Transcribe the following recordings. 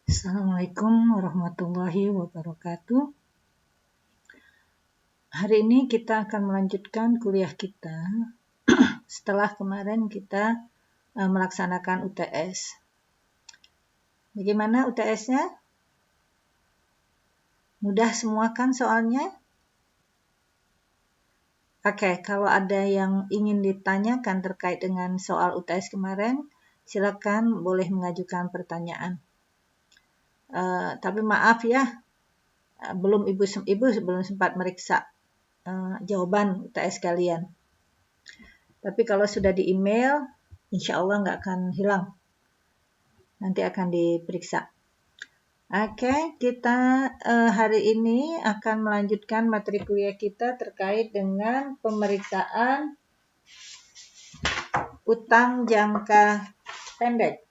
Assalamualaikum warahmatullahi wabarakatuh. Hari ini kita akan melanjutkan kuliah kita setelah kemarin kita melaksanakan UTS. Bagaimana UTS-nya? Mudah semua kan soalnya? Oke, kalau ada yang ingin ditanyakan terkait dengan soal UTS kemarin, silakan boleh mengajukan pertanyaan. Tapi maaf ya, ibu belum sempat meriksa jawaban UTS kalian. Tapi kalau sudah di email, insya Allah nggak akan hilang. Nanti akan diperiksa. Oke, kita hari ini akan melanjutkan materi kuliah kita terkait dengan pemeriksaan utang jangka pendek.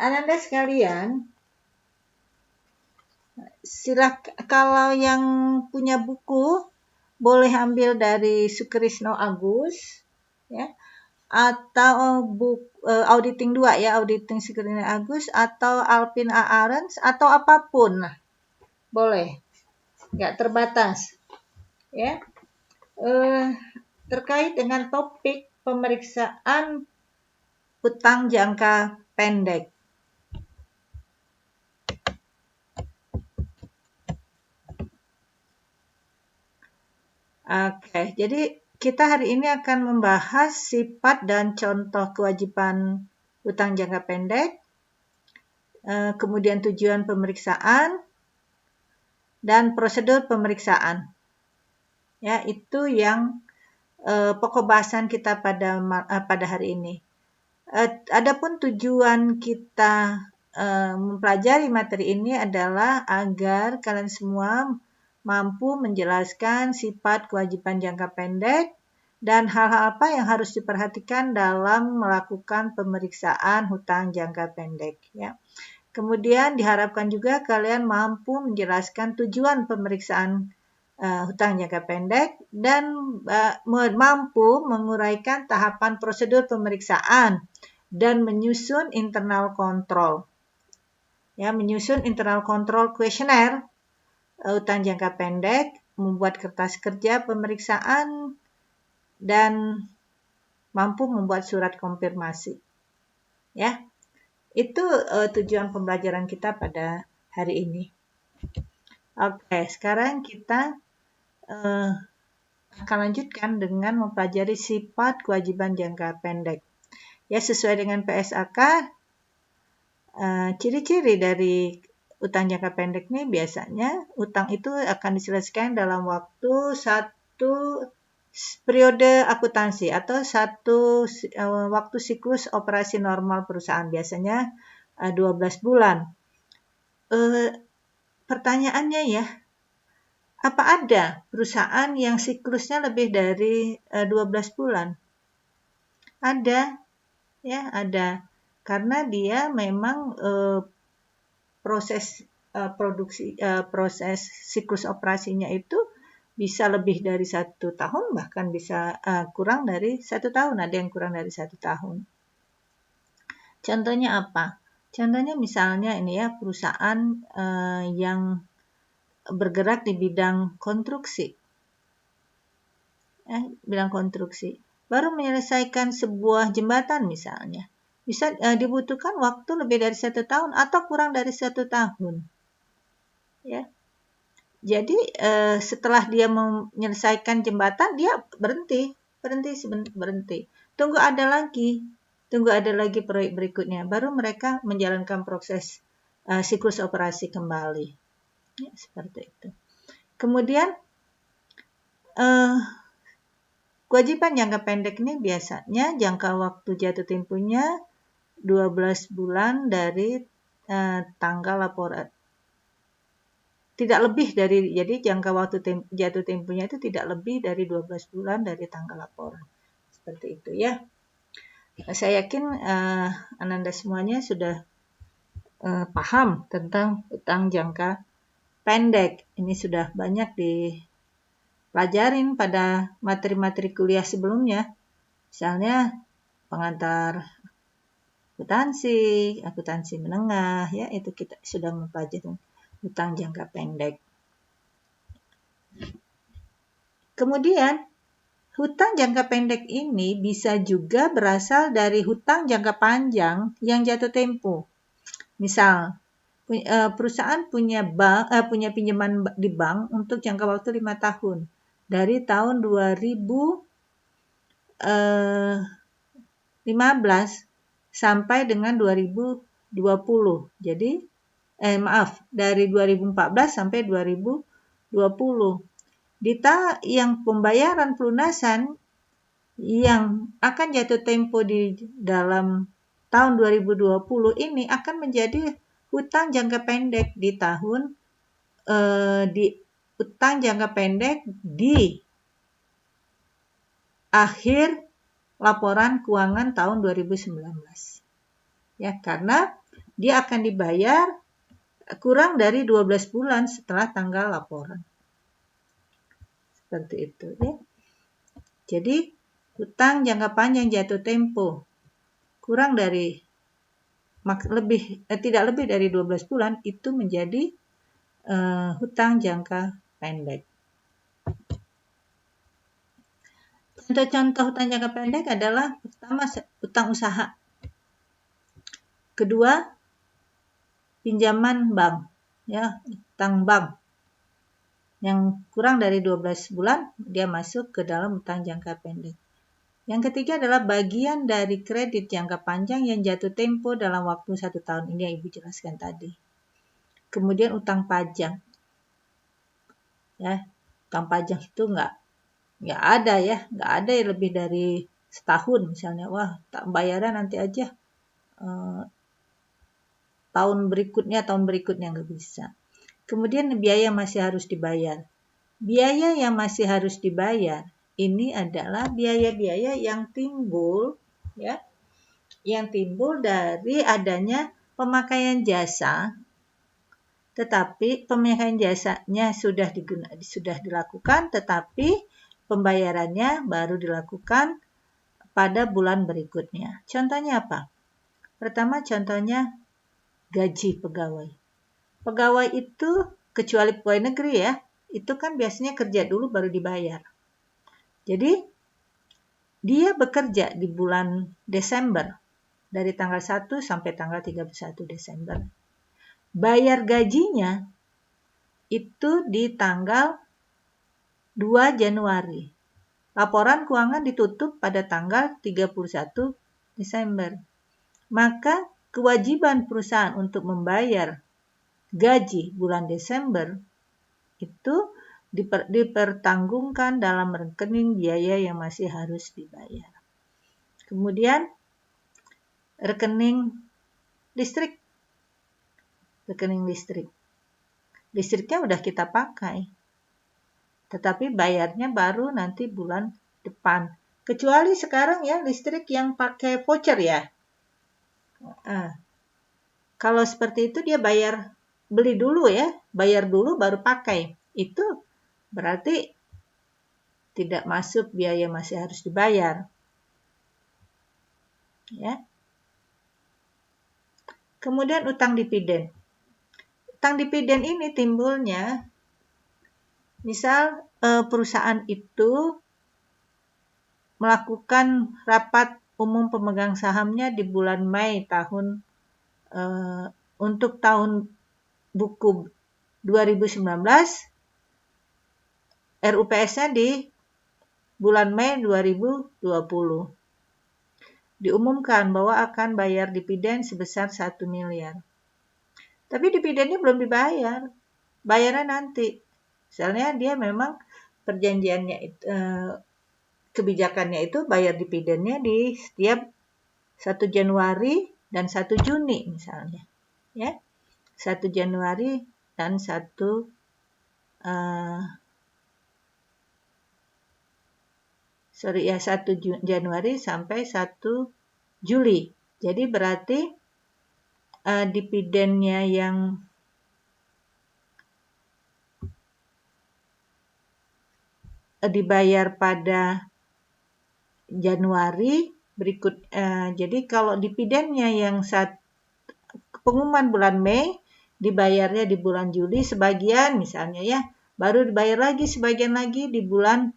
Ananda sekalian, kalau yang punya buku boleh ambil dari Sukrisno Agus, ya, atau auditing 2 ya, auditing Sukrisno Agus atau Alvin A. Arens atau apapun, boleh, nggak terbatas, ya. Terkait dengan topik pemeriksaan utang jangka pendek. Oke, jadi kita hari ini akan membahas sifat dan contoh kewajiban utang jangka pendek, kemudian tujuan pemeriksaan, dan prosedur pemeriksaan. Ya, itu yang pokok bahasan kita pada hari ini. Adapun tujuan kita mempelajari materi ini adalah agar kalian semua mampu menjelaskan sifat kewajiban jangka pendek dan hal-hal apa yang harus diperhatikan dalam melakukan pemeriksaan hutang jangka pendek, ya. Kemudian diharapkan juga kalian mampu menjelaskan tujuan pemeriksaan hutang jangka pendek dan mampu menguraikan tahapan prosedur pemeriksaan dan menyusun internal control. Ya, menyusun internal control kuesioner hutang jangka pendek, membuat kertas kerja pemeriksaan, dan mampu membuat surat konfirmasi. Ya, itu tujuan pembelajaran kita pada hari ini. Oke, sekarang kita akan lanjutkan dengan mempelajari sifat kewajiban jangka pendek. Ya, sesuai dengan PSAK, ciri-ciri dari utang jangka pendek ini biasanya utang itu akan diselesaikan dalam waktu satu periode akuntansi atau satu waktu siklus operasi normal perusahaan, biasanya 12 bulan. Pertanyaannya ya, apa ada perusahaan yang siklusnya lebih dari 12 bulan? Ada, ya, ada. Karena dia memang proses siklus operasinya itu bisa lebih dari 1 tahun, bahkan bisa kurang dari 1 tahun. Ada yang kurang dari 1 tahun. Contohnya apa? Contohnya misalnya ini ya, perusahaan yang bergerak di bidang konstruksi. Bidang konstruksi. Baru menyelesaikan sebuah jembatan misalnya. Bisa dibutuhkan waktu lebih dari 1 tahun atau kurang dari 1 tahun. Ya. Jadi setelah dia menyelesaikan jembatan, dia berhenti. Tunggu ada lagi proyek berikutnya. Baru mereka menjalankan proses siklus operasi kembali. Ya, seperti itu. Kemudian kewajiban jangka pendek ini biasanya jangka waktu jatuh temponya 12 bulan dari tanggal laporan. Tidak lebih dari, jadi jangka waktu jatuh temponya itu tidak lebih dari 12 bulan dari tanggal laporan. Seperti itu ya. Saya yakin Ananda semuanya sudah paham tentang utang jangka pendek. Ini sudah banyak dipelajarin pada materi-materi kuliah sebelumnya. Misalnya pengantar akuntansi menengah, ya itu kita sudah mempelajari hutang jangka pendek. Kemudian hutang jangka pendek ini bisa juga berasal dari hutang jangka panjang yang jatuh tempo. Misal, perusahaan punya pinjaman di bank untuk jangka waktu 5 tahun. Dari tahun 2015 sampai dengan 2020. Jadi, dari 2014 sampai 2020. Yang pembayaran pelunasan yang akan jatuh tempo di dalam tahun 2020 ini akan menjadi hutang jangka pendek di hutang jangka pendek di akhir laporan keuangan tahun 2019. Ya, karena dia akan dibayar kurang dari 12 bulan setelah tanggal laporan. Seperti itu, ya. Jadi, hutang jangka panjang jatuh tempo kurang dari tidak lebih dari 12 bulan itu menjadi hutang jangka pendek. Contoh-contoh hutang jangka pendek adalah pertama hutang usaha. Kedua, pinjaman bank, ya, hutang bank. Yang kurang dari 12 bulan dia masuk ke dalam hutang jangka pendek. Yang ketiga adalah bagian dari kredit jangka panjang yang jatuh tempo dalam waktu 1 tahun. Ini yang Ibu jelaskan tadi. Kemudian utang pajak. Ya, utang pajak itu nggak ada ya, nggak ada yang lebih dari setahun misalnya. Wah, tak bayaran nanti aja tahun berikutnya nggak bisa. Kemudian biaya masih harus dibayar. Biaya yang masih harus dibayar ini adalah biaya-biaya yang timbul, ya, yang timbul dari adanya pemakaian jasa, tetapi pemakaian jasanya sudah dilakukan, tetapi pembayarannya baru dilakukan pada bulan berikutnya. Contohnya apa? Pertama, contohnya gaji pegawai. Pegawai itu, kecuali pegawai negeri ya, itu kan biasanya kerja dulu baru dibayar. Jadi, dia bekerja di bulan Desember, dari tanggal 1 sampai tanggal 31 Desember. Bayar gajinya itu di tanggal 2 Januari. Laporan keuangan ditutup pada tanggal 31 Desember. Maka kewajiban perusahaan untuk membayar gaji bulan Desember itu dipertanggungkan dalam rekening biaya yang masih harus dibayar. Kemudian rekening listrik. Rekening listrik. Listriknya udah kita pakai. Tetapi bayarnya baru nanti bulan depan. Kecuali sekarang ya listrik yang pakai voucher ya. Kalau seperti itu dia beli dulu ya, bayar dulu baru pakai. Itu berarti tidak masuk biaya masih harus dibayar. Ya. Kemudian utang dividen. Utang dividen ini timbulnya misal perusahaan itu melakukan rapat umum pemegang sahamnya di bulan Mei untuk tahun buku 2019, RUPS-nya di bulan Mei 2020. Diumumkan bahwa akan bayar dividen sebesar 1 miliar. Tapi dividennya belum dibayar. Bayarnya nanti. Misalnya dia memang perjanjiannya kebijakannya itu bayar dividennya di setiap 1 Januari dan 1 Juni misalnya. Ya. 1 Januari dan 1 Januari sampai 1 Juli. Jadi berarti dividennya yang dibayar pada Januari Jadi kalau dividennya yang pengumuman bulan Mei, dibayarnya di bulan Juli sebagian misalnya ya, baru dibayar lagi sebagian lagi di bulan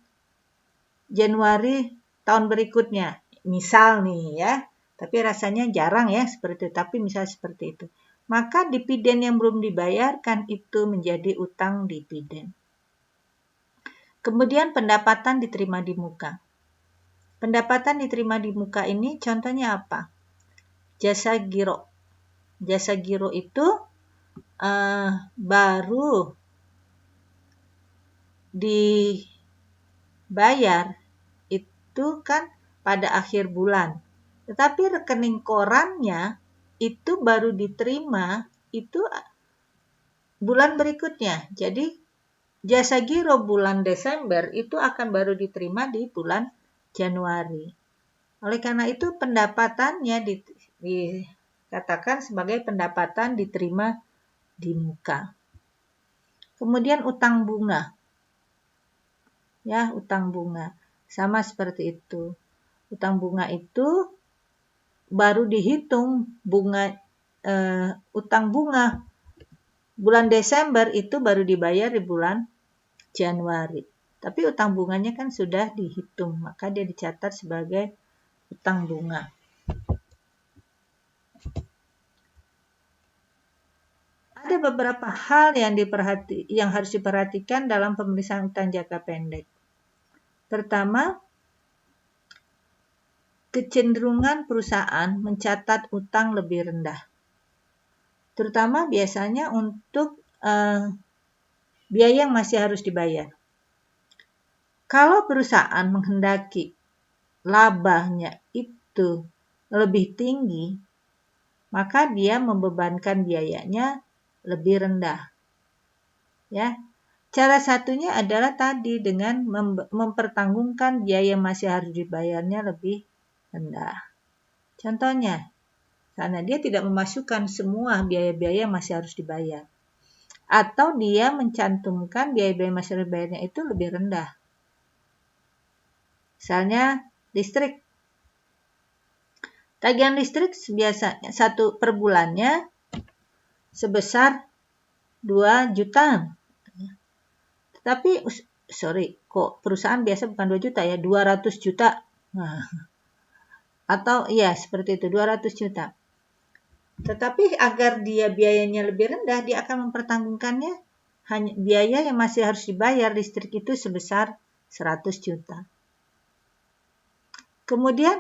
Januari tahun berikutnya. Misal nih ya, tapi rasanya jarang ya seperti itu, tapi misal seperti itu. Maka dividen yang belum dibayarkan itu menjadi utang dividen. Kemudian pendapatan diterima di muka. Pendapatan diterima di muka ini contohnya apa? Jasa giro. Jasa giro itu baru dibayar itu kan pada akhir bulan. Tetapi rekening korannya itu baru diterima itu bulan berikutnya. Jadi jasa giro bulan Desember itu akan baru diterima di bulan Januari. Oleh karena itu pendapatannya dikatakan sebagai pendapatan diterima di muka. Kemudian utang bunga. Ya, utang bunga. Sama seperti itu. Utang bunga itu baru dihitung utang bunga bulan Desember itu baru dibayar di bulan Januari. Tapi utang bunganya kan sudah dihitung, maka dia dicatat sebagai utang bunga. Ada beberapa hal yang harus diperhatikan dalam pemeriksaan utang jangka pendek. Pertama, kecenderungan perusahaan mencatat utang lebih rendah. Terutama biasanya untuk biaya yang masih harus dibayar. Kalau perusahaan menghendaki labanya itu lebih tinggi, maka dia membebankan biayanya lebih rendah. Ya. Cara satunya adalah tadi dengan mempertanggungan biaya yang masih harus dibayarnya lebih rendah. Contohnya, karena dia tidak memasukkan semua biaya-biaya yang masih harus dibayar. Atau dia mencantumkan biaya-biaya yang masih harus dibayarnya itu lebih rendah. Misalnya, listrik. Tagihan listrik biasanya per bulannya sebesar 2 juta. Tapi, kok perusahaan biasa bukan 2 juta ya, 200 juta. Nah, atau ya seperti itu, 200 juta. Tetapi agar dia biayanya lebih rendah, dia akan mempertanggungannya hanya biaya yang masih harus dibayar listrik itu sebesar 100 juta. Kemudian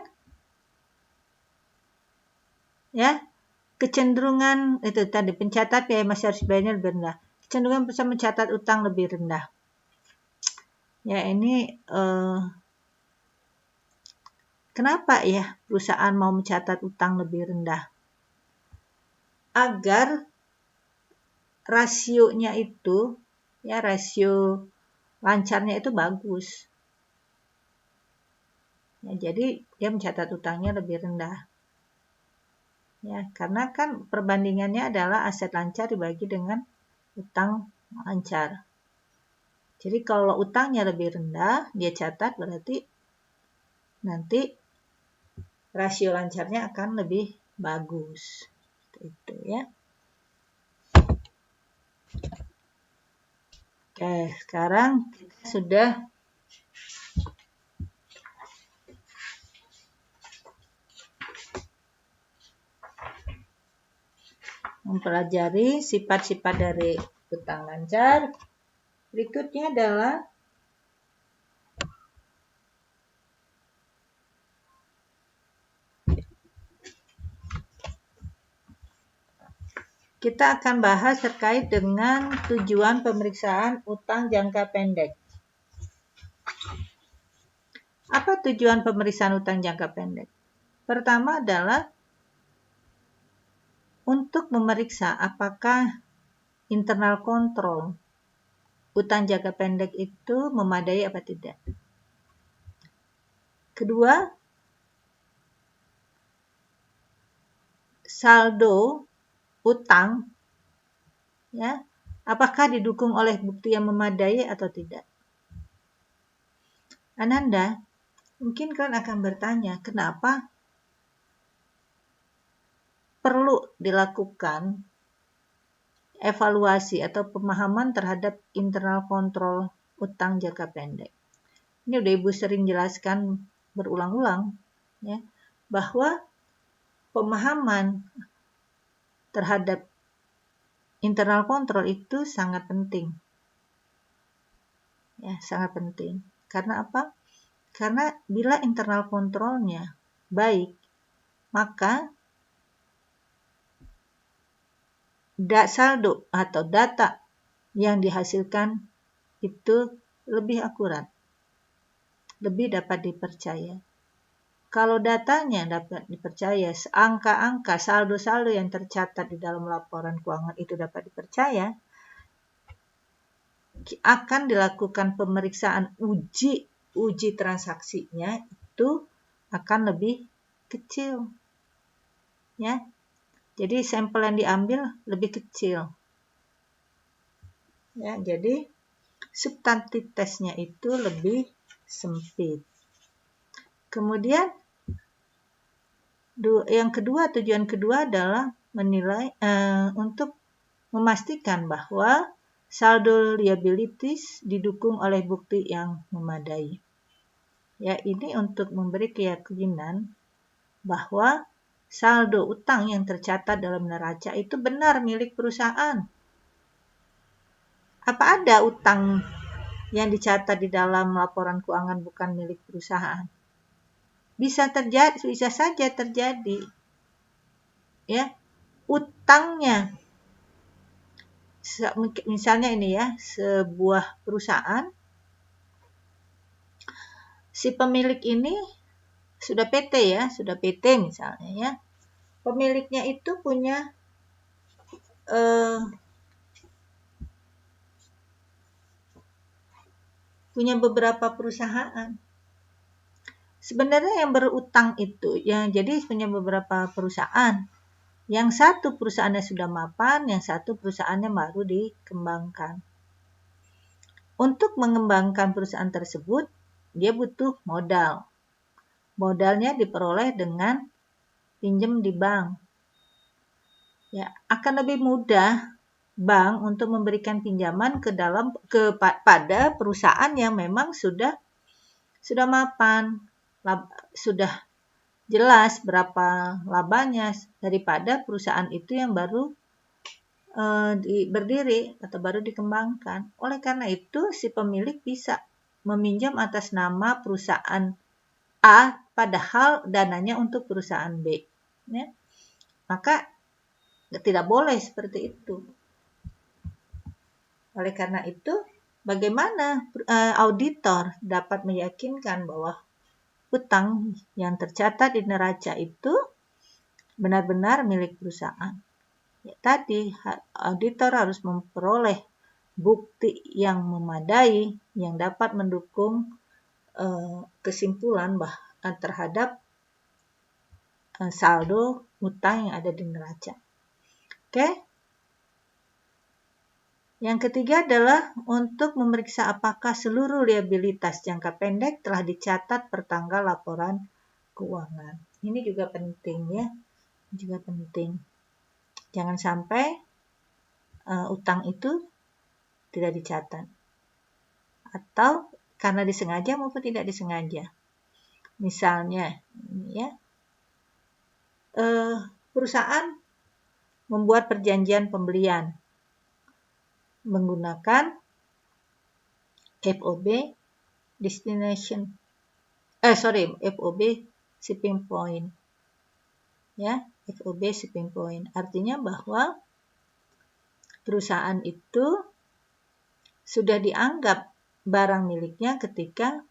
ya, kecenderungan itu tadi pencatat biaya masih harus dibayarnya lebih rendah. Kecenderungan bisa mencatat utang lebih rendah. Ya, ini kenapa ya perusahaan mau mencatat utang lebih rendah? Agar rasionya itu, ya rasio lancarnya itu bagus. Ya, jadi dia mencatat utangnya lebih rendah. Ya, karena kan perbandingannya adalah aset lancar dibagi dengan utang lancar. Jadi kalau utangnya lebih rendah, dia catat berarti nanti rasio lancarnya akan lebih bagus. Itu ya. Oke, sekarang kita sudah mempelajari sifat-sifat dari utang lancar. Berikutnya adalah kita akan bahas terkait dengan tujuan pemeriksaan utang jangka pendek. Apa tujuan pemeriksaan utang jangka pendek? Pertama adalah untuk memeriksa apakah internal control utang jangka pendek itu memadai apa tidak. Kedua, saldo utang ya, apakah didukung oleh bukti yang memadai atau tidak. Ananda, Mungkin kalian akan bertanya, kenapa perlu dilakukan evaluasi atau pemahaman terhadap internal kontrol utang jangka pendek. Ini udah Ibu sering jelaskan berulang-ulang, ya, bahwa pemahaman terhadap internal kontrol itu sangat penting. Ya, sangat penting. Karena apa? Karena bila internal kontrolnya baik, maka saldo atau data yang dihasilkan itu lebih akurat, lebih dapat dipercaya. Kalau datanya dapat dipercaya, angka-angka, saldo-saldo yang tercatat di dalam laporan keuangan itu dapat dipercaya, akan dilakukan pemeriksaan uji transaksinya itu akan lebih kecil. Ya. Jadi sampel yang diambil lebih kecil. Ya, jadi substantif tesnya itu lebih sempit. Kemudian tujuan kedua adalah menilai untuk memastikan bahwa saldo liabilities didukung oleh bukti yang memadai. Ya, ini untuk memberi keyakinan bahwa saldo utang yang tercatat dalam neraca itu benar milik perusahaan. Apa ada utang yang dicatat di dalam laporan keuangan bukan milik perusahaan? Bisa saja terjadi. Ya, utangnya misalnya ini ya, sebuah perusahaan, si pemilik ini sudah PT misalnya ya. Pemiliknya itu punya beberapa perusahaan. Sebenarnya yang berutang itu, jadi punya beberapa perusahaan. Yang satu perusahaannya sudah mapan, yang satu perusahaannya baru dikembangkan. Untuk mengembangkan perusahaan tersebut, dia butuh modal. Modalnya diperoleh dengan pinjam di bank. Ya, akan lebih mudah bank untuk memberikan pinjaman kepada perusahaan yang memang sudah mapan, sudah jelas berapa labanya daripada perusahaan itu yang baru berdiri atau baru dikembangkan. Oleh karena itu, si pemilik bisa meminjam atas nama perusahaan A, padahal dananya untuk perusahaan B. Ya. Maka tidak boleh seperti itu. Oleh karena itu, bagaimana auditor dapat meyakinkan bahwa utang yang tercatat di neraca itu benar-benar milik perusahaan? Ya, tadi auditor harus memperoleh bukti yang memadai yang dapat mendukung kesimpulan terhadap saldo utang yang ada di neraca. Oke. Yang ketiga adalah untuk memeriksa apakah seluruh liabilitas jangka pendek telah dicatat per tanggal laporan keuangan. Ini juga penting ya. Juga penting. Jangan sampai utang itu tidak dicatat. Atau karena disengaja maupun tidak disengaja. Misalnya, ya, perusahaan membuat perjanjian pembelian menggunakan FOB FOB shipping point. Ya, FOB shipping point. Artinya bahwa perusahaan itu sudah dianggap barang miliknya ketika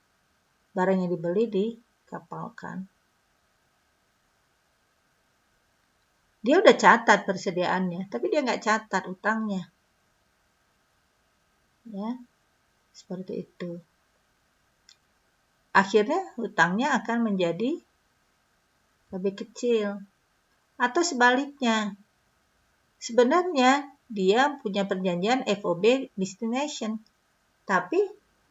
barang yang dibeli dikapalkan. Dia udah catat persediaannya, tapi dia nggak catat utangnya. Ya, seperti itu. Akhirnya utangnya akan menjadi lebih kecil. Atau sebaliknya, sebenarnya dia punya perjanjian FOB destination, tapi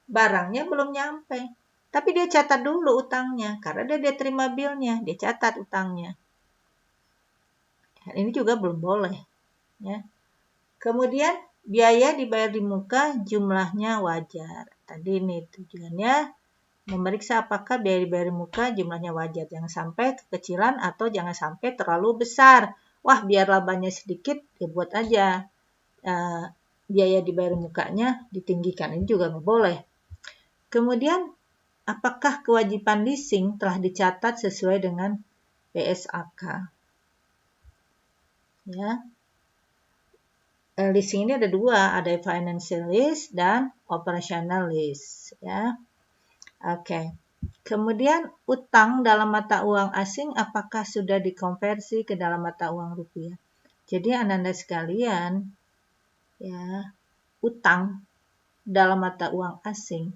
barangnya belum nyampe. Tapi dia catat dulu utangnya, karena dia terima bilnya, dia catat utangnya. Ini juga belum boleh. Ya. Kemudian biaya dibayar di muka jumlahnya wajar. Tadi ini tujuannya memeriksa apakah biaya dibayar di muka jumlahnya wajar. Jangan sampai kekecilan atau jangan sampai terlalu besar. Wah, biar labanya sedikit, ya buat aja biaya dibayar di mukanya ditinggikan. Ini juga nggak boleh. Kemudian, apakah kewajiban leasing telah dicatat sesuai dengan PSAK? Ya. Leasing ini ada dua, ada financial lease dan operational lease. Ya. Oke. Kemudian utang dalam mata uang asing apakah sudah dikonversi ke dalam mata uang rupiah? Jadi Anda sekalian, ya, utang dalam mata uang asing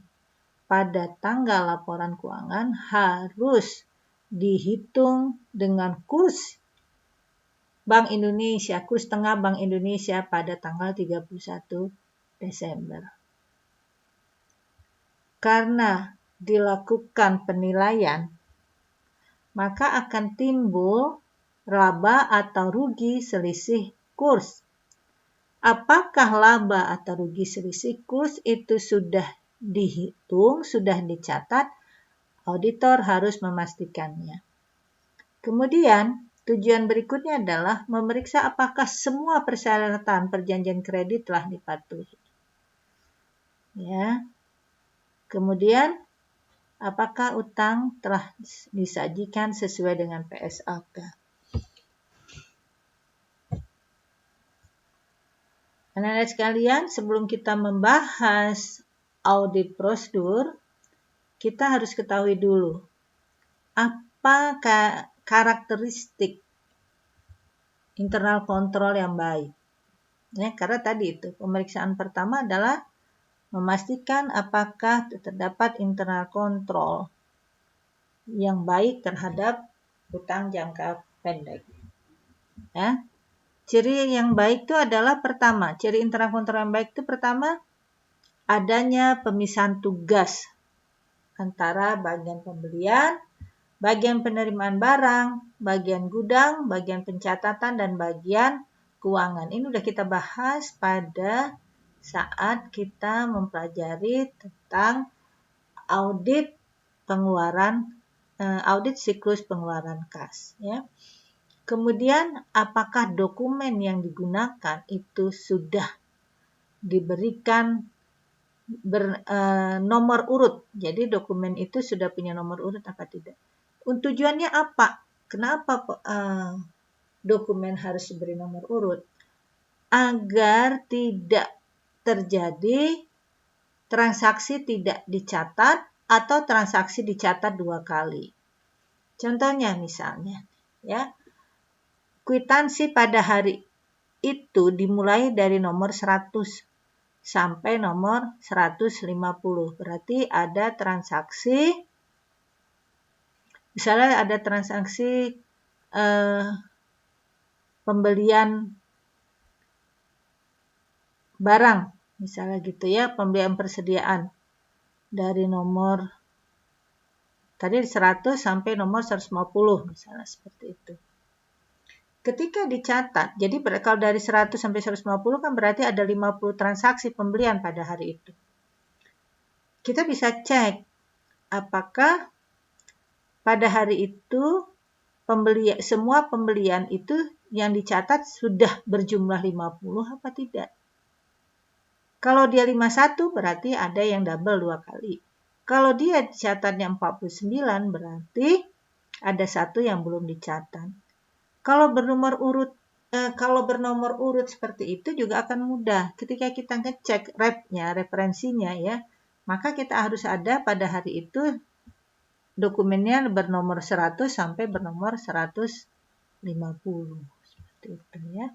pada tanggal laporan keuangan harus dihitung dengan kurs Bank Indonesia, kurs tengah Bank Indonesia pada tanggal 31 Desember. Karena dilakukan penilaian, maka akan timbul laba atau rugi selisih kurs. Apakah laba atau rugi selisih kurs itu sudah dihitung, sudah dicatat? Auditor harus memastikannya. Kemudian, tujuan berikutnya adalah memeriksa apakah semua persyaratan perjanjian kredit telah dipatuhi. Ya. Kemudian, apakah utang telah disajikan sesuai dengan PSAK? Anak-anak sekalian, sebelum kita membahas audit prosedur, kita harus ketahui dulu apa karakteristik internal kontrol yang baik. Ya, karena tadi itu pemeriksaan pertama adalah memastikan apakah terdapat internal kontrol yang baik terhadap utang jangka pendek. Ya. Ciri yang baik itu adalah pertama, ciri internal kontrol yang baik itu pertama adanya pemisahan tugas antara bagian pembelian, bagian penerimaan barang, bagian gudang, bagian pencatatan, dan bagian keuangan. Ini sudah kita bahas pada saat kita mempelajari tentang audit pengeluaran, audit siklus pengeluaran kas. Ya. Kemudian, apakah dokumen yang digunakan itu sudah diberikan nomor urut. Jadi dokumen itu sudah punya nomor urut apa tidak. Tujuannya apa? Kenapa dokumen harus diberi nomor urut? Agar tidak terjadi transaksi tidak dicatat atau transaksi dicatat 2 kali. Contohnya misalnya, ya, kwitansi pada hari itu dimulai dari nomor 100 sampai nomor 150. Berarti ada transaksi, misalnya ada transaksi pembelian barang, misalnya gitu ya, pembelian persediaan dari nomor tadi 100 sampai nomor 150, misalnya seperti itu. Ketika dicatat, jadi kalau dari 100 sampai 150 kan berarti ada 50 transaksi pembelian pada hari itu. Kita bisa cek apakah pada hari itu semua pembelian itu yang dicatat sudah berjumlah 50 apa tidak. Kalau dia 51 berarti ada yang double 2 kali. Kalau dia catatnya 49 berarti ada satu yang belum dicatat. Kalau bernomor urut seperti itu juga akan mudah. Ketika kita ngecek referensinya ya, maka kita harus ada pada hari itu dokumennya bernomor 100 sampai bernomor 150. Seperti itu ya.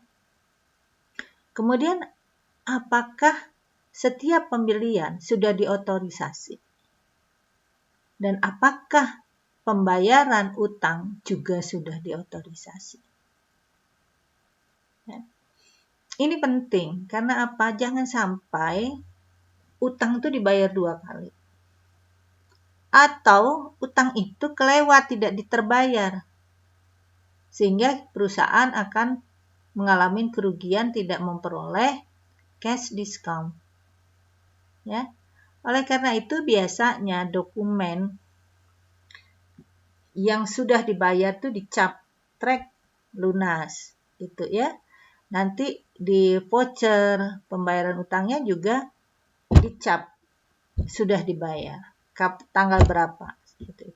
Kemudian apakah setiap pembelian sudah diotorisasi? Dan apakah pembayaran utang juga sudah diotorisasi? Ya. Ini penting, karena apa? Jangan sampai utang itu dibayar 2 kali. atau utang itu kelewat tidak diterbayar, sehingga perusahaan akan mengalami kerugian tidak memperoleh cash discount. Ya. Oleh karena itu biasanya dokumen yang sudah dibayar itu dicap track lunas gitu ya. Nanti di voucher pembayaran utangnya juga dicap sudah dibayar tanggal berapa.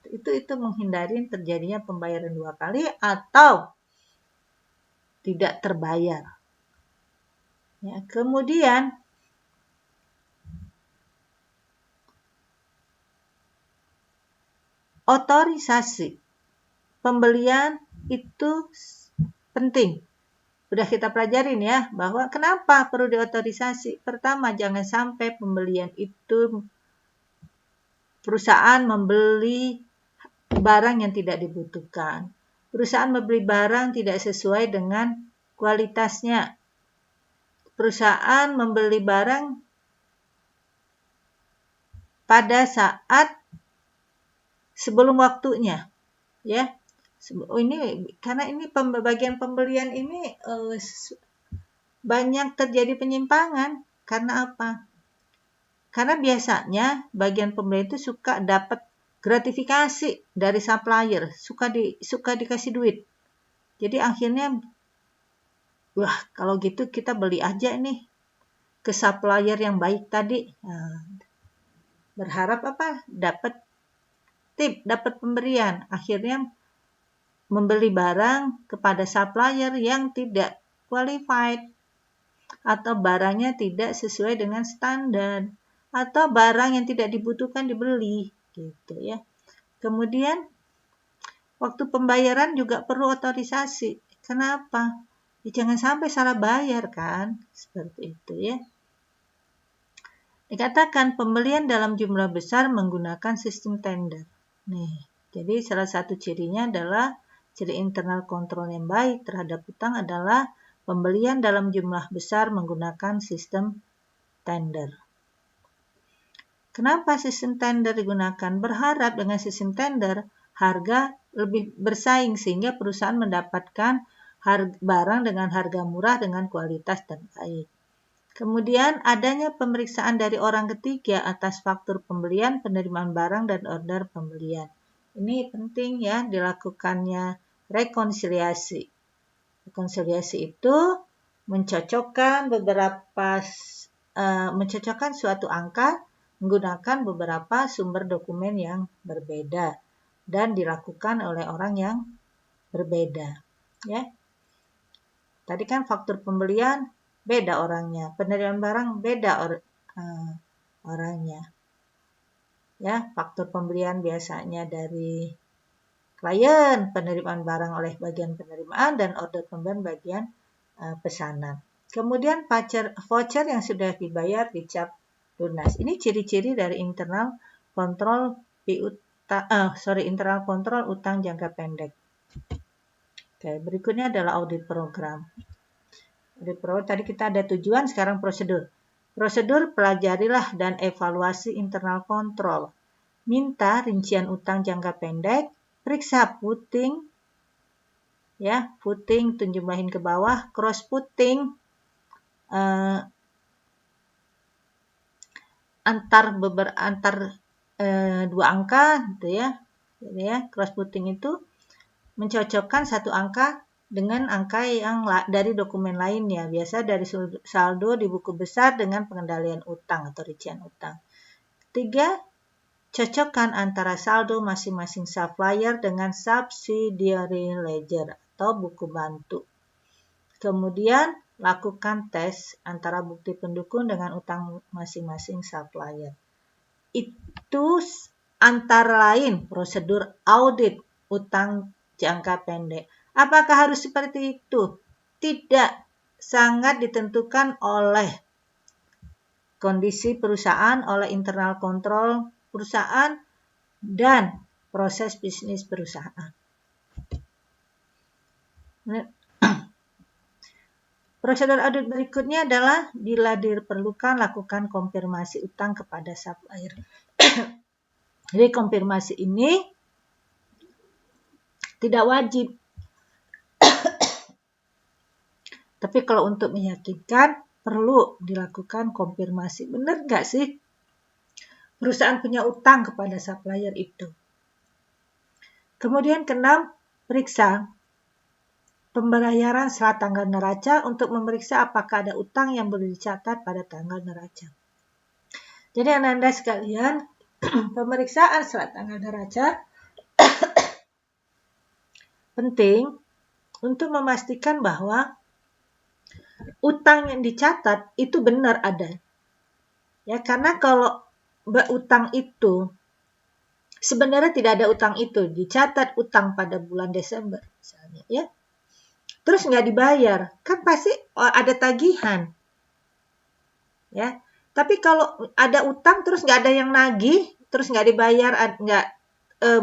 Itu menghindari terjadinya pembayaran 2 kali atau tidak terbayar. Ya, kemudian otorisasi pembelian itu penting. Sudah kita pelajarin ya, bahwa kenapa perlu diotorisasi. Pertama, jangan sampai pembelian itu perusahaan membeli barang yang tidak dibutuhkan. Perusahaan membeli barang tidak sesuai dengan kualitasnya. Perusahaan membeli barang pada saat sebelum waktunya, ya. Ini karena ini bagian pembelian ini banyak terjadi penyimpangan. Karena apa? Karena biasanya bagian pembelian itu suka dapat gratifikasi dari supplier, suka dikasih duit. Jadi akhirnya, wah kalau gitu kita beli aja nih ke supplier yang baik tadi. Nah, berharap apa? Dapat tip, dapat pemberian. Akhirnya membeli barang kepada supplier yang tidak qualified, atau barangnya tidak sesuai dengan standar, atau barang yang tidak dibutuhkan dibeli gitu ya. Kemudian waktu pembayaran juga perlu otorisasi. Kenapa? Ya, jangan sampai salah bayar kan, seperti itu ya. Dikatakan pembelian dalam jumlah besar menggunakan sistem tender. Nih, jadi salah satu cirinya adalah ciri internal kontrol yang baik terhadap utang adalah pembelian dalam jumlah besar menggunakan sistem tender. Kenapa sistem tender digunakan? Berharap dengan sistem tender, harga lebih bersaing sehingga perusahaan mendapatkan barang dengan harga murah dengan kualitas terbaik. Kemudian adanya pemeriksaan dari orang ketiga atas faktur pembelian, penerimaan barang, dan order pembelian. Ini penting ya dilakukannya rekonsiliasi. Rekonsiliasi itu mencocokkan suatu angka menggunakan beberapa sumber dokumen yang berbeda dan dilakukan oleh orang yang berbeda. Ya. Tadi kan faktur pembelian beda orangnya, penerimaan barang beda orangnya. Ya, faktur pembelian biasanya dari klien, penerimaan barang oleh bagian penerimaan, dan order pembelian bagian pesanan. Kemudian voucher yang sudah dibayar dicap lunas. Ini ciri-ciri dari internal kontrol internal kontrol utang jangka pendek. Oke, berikutnya adalah audit program. Audit program tadi kita ada tujuan, sekarang prosedur. Prosedur pelajarilah dan evaluasi internal kontrol. Minta rincian utang jangka pendek, periksa puting, ya, puting tunjukin ke bawah, cross puting antar dua angka gitu ya. Jadi ya, cross puting itu mencocokkan satu angka dengan angka yang dari dokumen lainnya. Biasa dari saldo di buku besar dengan pengendalian utang atau rincian utang. Ketiga, cocokkan antara saldo masing-masing supplier dengan subsidiary ledger atau buku bantu. Kemudian, lakukan tes antara bukti pendukung dengan utang masing-masing supplier. Itu antara lain prosedur audit utang jangka pendek. Apakah harus seperti itu? Tidak, sangat ditentukan oleh kondisi perusahaan, oleh internal kontrol perusahaan, dan proses bisnis perusahaan. Prosedur audit berikutnya adalah bila diperlukan lakukan konfirmasi utang kepada supplier. Jadi konfirmasi ini tidak wajib. Tapi kalau untuk meyakinkan, perlu dilakukan konfirmasi. Benar nggak sih perusahaan punya utang kepada supplier itu? Kemudian keenam, periksa pembayaran setelah tanggal neraca untuk memeriksa apakah ada utang yang boleh dicatat pada tanggal neraca. Jadi Anda sekalian, pemeriksaan setelah tanggal neraca penting untuk memastikan bahwa utang yang dicatat itu benar ada. Ya, karena kalau utang itu sebenarnya tidak ada utang itu, dicatat utang pada bulan Desember misalnya, ya. Terus nggak dibayar, kan pasti ada tagihan. Ya. Tapi kalau ada utang terus nggak ada yang nagih, terus nggak dibayar,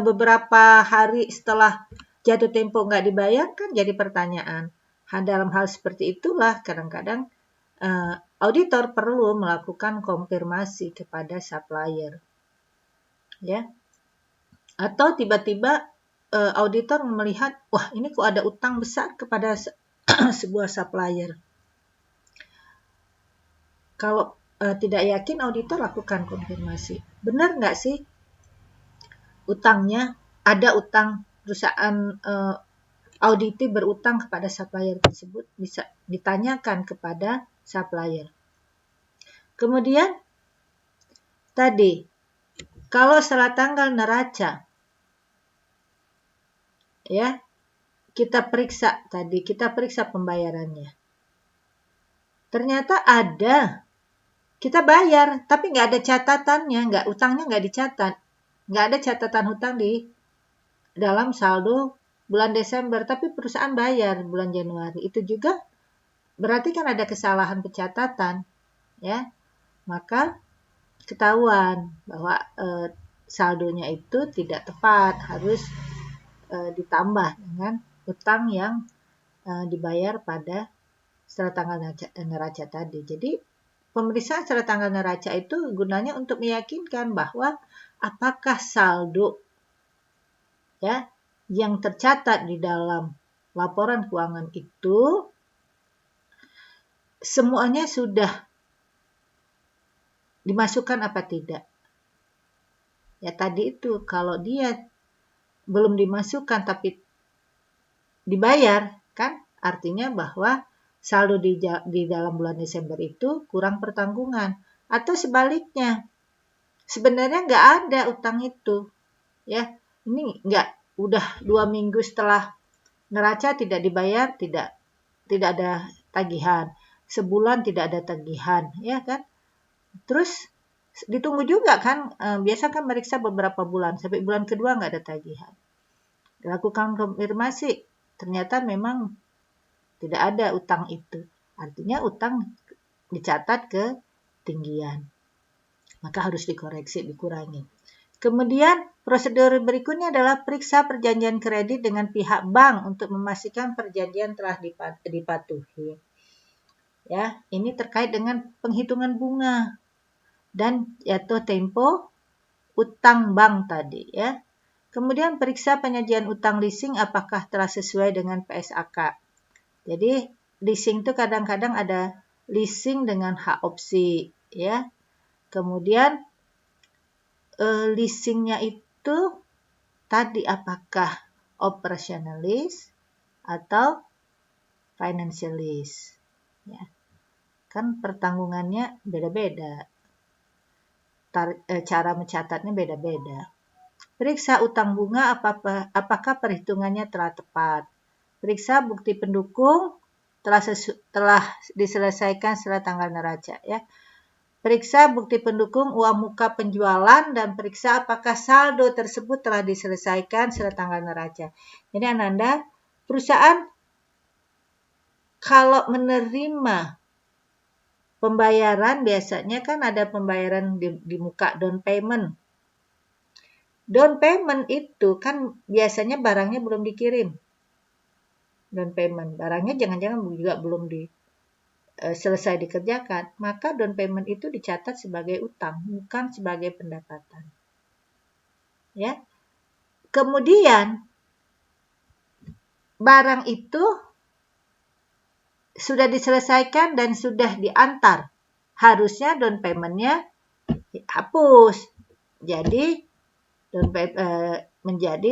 beberapa hari setelah jatuh tempo nggak dibayar, kan jadi pertanyaan. Dalam hal seperti itulah kadang-kadang auditor perlu melakukan konfirmasi kepada supplier. Ya. Atau tiba-tiba auditor melihat, wah ini kok ada utang besar kepada sebuah supplier. Kalau tidak yakin, auditor lakukan konfirmasi. Benar nggak sih utangnya, ada utang perusahaan auditi berutang kepada supplier tersebut, bisa ditanyakan kepada supplier. Kemudian tadi, kalau setelah tanggal neraca, ya, kita periksa pembayarannya. Ternyata ada, kita bayar, tapi nggak ada catatannya, utangnya nggak dicatat. Nggak ada catatan hutang di dalam saldo bulan Desember, tapi perusahaan bayar bulan Januari. Itu juga berarti kan ada kesalahan pencatatan, ya. Maka ketahuan bahwa saldonya itu tidak tepat, harus ditambah dengan utang yang dibayar pada setelah tanggal neraca tadi. Jadi pemeriksaan setelah tanggal neraca itu gunanya untuk meyakinkan bahwa apakah saldo, ya, yang tercatat di dalam laporan keuangan itu semuanya sudah dimasukkan apa tidak. Ya tadi itu, kalau dia belum dimasukkan tapi dibayar, kan artinya bahwa saldo di dalam bulan Desember itu kurang pertanggungan. Atau sebaliknya, sebenarnya nggak ada utang itu. Ya, ini nggak, udah 2 minggu setelah neraca tidak dibayar, tidak ada tagihan. Sebulan tidak ada tagihan, ya kan? Terus ditunggu juga kan, biasa kan meriksa beberapa bulan, sampai bulan kedua nggak ada tagihan. Dilakukan konfirmasi, ternyata memang tidak ada utang itu. Artinya utang dicatat ketinggian. Maka harus dikoreksi, dikurangi. Kemudian prosedur berikutnya adalah periksa perjanjian kredit dengan pihak bank untuk memastikan perjanjian telah dipatuhi. Ya, ini terkait dengan penghitungan bunga dan jatuh tempo utang bank tadi, ya. Kemudian periksa penyajian utang leasing apakah telah sesuai dengan PSAK. Jadi leasing itu kadang-kadang ada leasing dengan hak opsi, ya. Kemudian leasingnya itu tadi apakah operational lease atau financial lease, ya. Kan pertanggungannya beda-beda, cara mencatatnya beda-beda. Periksa utang bunga apakah perhitungannya telah tepat. Periksa bukti pendukung telah diselesaikan setelah tanggal neraca, ya. Periksa bukti pendukung uang muka penjualan dan periksa apakah saldo tersebut telah diselesaikan setelah tanggal neraca. Jadi Anda, perusahaan kalau menerima pembayaran biasanya kan ada pembayaran di muka down payment. Down payment itu kan biasanya barangnya belum dikirim. Down payment, barangnya jangan-jangan juga belum selesai dikerjakan, maka down payment itu dicatat sebagai utang, bukan sebagai pendapatan. ya. Kemudian barang itu sudah diselesaikan dan sudah diantar. Harusnya down payment-nya hapus. Jadi menjadi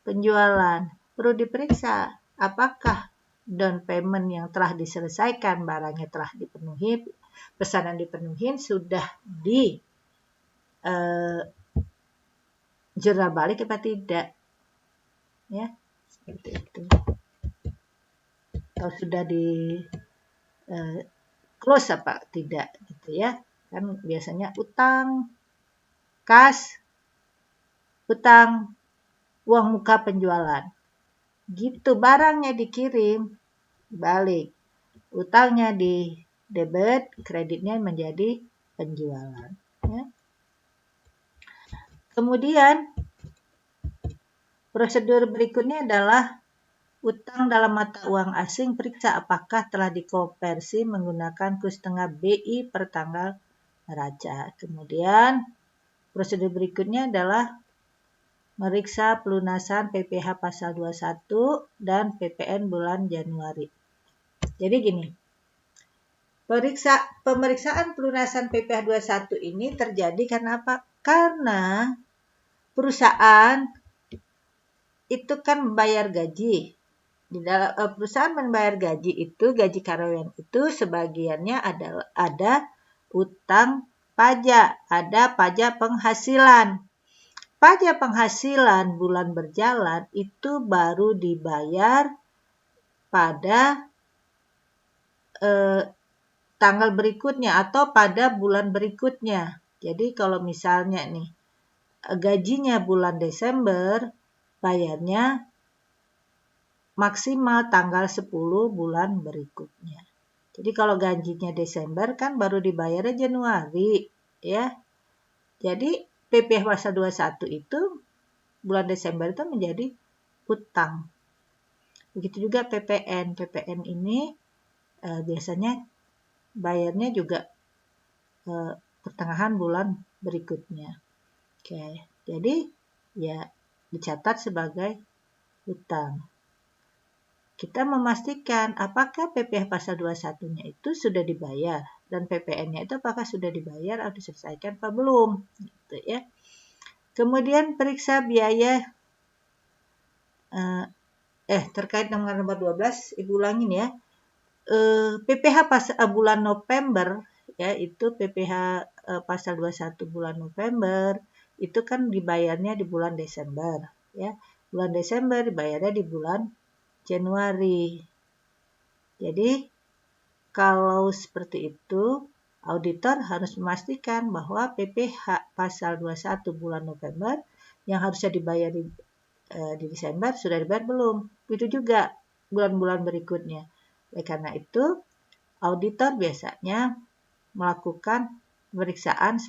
penjualan. Perlu diperiksa apakah down payment yang telah diselesaikan, barangnya telah dipenuhi, pesanan dipenuhi, sudah di jurnal balik apa tidak, ya seperti itu. Kalau sudah di close apa tidak gitu ya, kan biasanya utang kas, utang uang muka penjualan gitu, barangnya dikirim balik, utangnya di debit, kreditnya menjadi penjualan, ya. Kemudian prosedur berikutnya adalah utang dalam mata uang asing, periksa apakah telah dikonversi menggunakan kurs tengah BI per tanggal neraca. Kemudian prosedur berikutnya adalah meriksa pelunasan PPh pasal 21 dan PPN bulan Januari. Jadi gini, pemeriksaan pelunasan PPh 21 ini terjadi karena apa? Karena perusahaan itu kan membayar gaji. Di dalam perusahaan membayar gaji itu, gaji karyawan itu sebagiannya ada utang pajak, ada pajak penghasilan. Pajak penghasilan bulan berjalan itu baru dibayar pada tanggal berikutnya atau pada bulan berikutnya. Jadi kalau misalnya nih gajinya bulan Desember, bayarnya maksimal tanggal 10 bulan berikutnya. Jadi kalau gajinya Desember kan baru dibayarnya Januari, ya. Jadi PPh pasal 21 itu bulan Desember itu menjadi utang. Begitu juga PPN. PPN ini biasanya bayarnya juga pertengahan bulan berikutnya. Oke, jadi ya dicatat sebagai utang. Kita memastikan apakah PPh pasal 21-nya itu sudah dibayar dan PPN-nya itu apakah sudah dibayar atau diselesaikan apa belum, gitu ya. Kemudian periksa biaya terkait dengan nomor 12, Ibu ulangin ya. PPh bulan November ya, itu PPh pasal 21 bulan November itu kan dibayarnya di bulan Desember ya. Bulan Desember dibayarnya di bulan Januari. Jadi kalau seperti itu, auditor harus memastikan bahwa PPh pasal 21 bulan November yang harusnya dibayar di Desember sudah dibayar belum. Itu juga bulan-bulan berikutnya. Karena itu, auditor biasanya melakukan pemeriksaan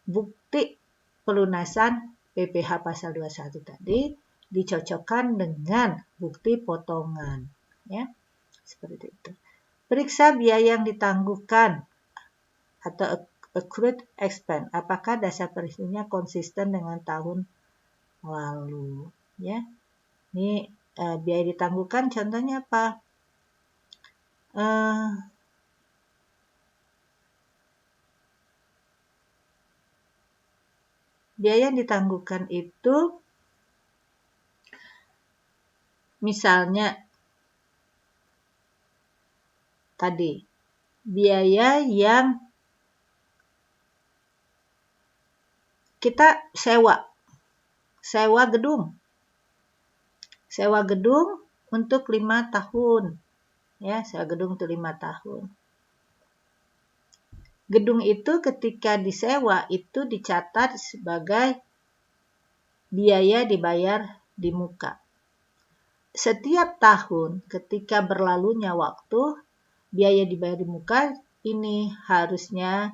bukti pelunasan PPh pasal 21 tadi dicocokkan dengan bukti potongan, ya. Seperti itu. Periksa biaya yang ditangguhkan atau accrued expense. Apakah dasar peristiwanya konsisten dengan tahun lalu, ya. Ini biaya ditangguhkan contohnya apa? Biaya yang ditangguhkan itu misalnya tadi biaya yang kita sewa gedung untuk 5 tahun, ya, sewa gedung untuk 5 tahun. Gedung itu ketika disewa itu dicatat sebagai biaya dibayar di muka. Setiap tahun ketika berlalunya waktu, biaya dibayar di muka ini harusnya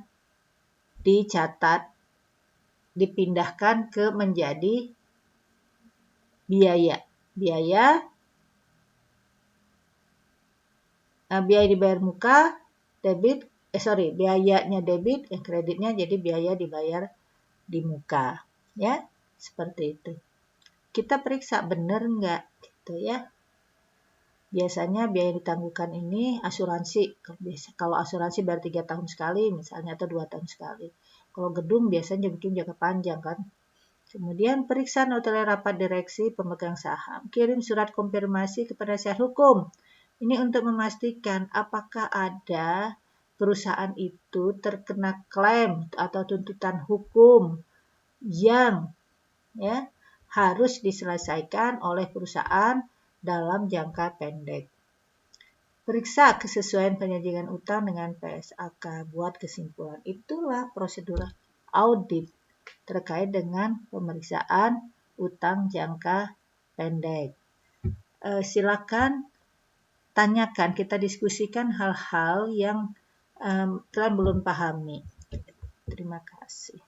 dicatat, dipindahkan ke menjadi biaya dibayar muka, biayanya debit, kreditnya jadi biaya dibayar di muka. Ya, seperti itu. Kita periksa benar nggak gitu ya. Biasanya biaya yang ditangguhkan ini asuransi. Kalau asuransi baru 3 tahun sekali misalnya atau 2 tahun sekali. Kalau gedung biasanya mungkin jangka panjang kan. Kemudian periksa notari rapat direksi pemegang saham. Kirim surat konfirmasi kepada penasihat hukum. Ini untuk memastikan apakah ada perusahaan itu terkena klaim atau tuntutan hukum yang ya harus diselesaikan oleh perusahaan dalam jangka pendek. Periksa kesesuaian penyajikan utang dengan PSAK, buat kesimpulan. Itulah prosedur audit terkait dengan pemeriksaan utang jangka pendek. Silakan tanyakan, kita diskusikan hal-hal yang kalian belum pahami. Terima kasih.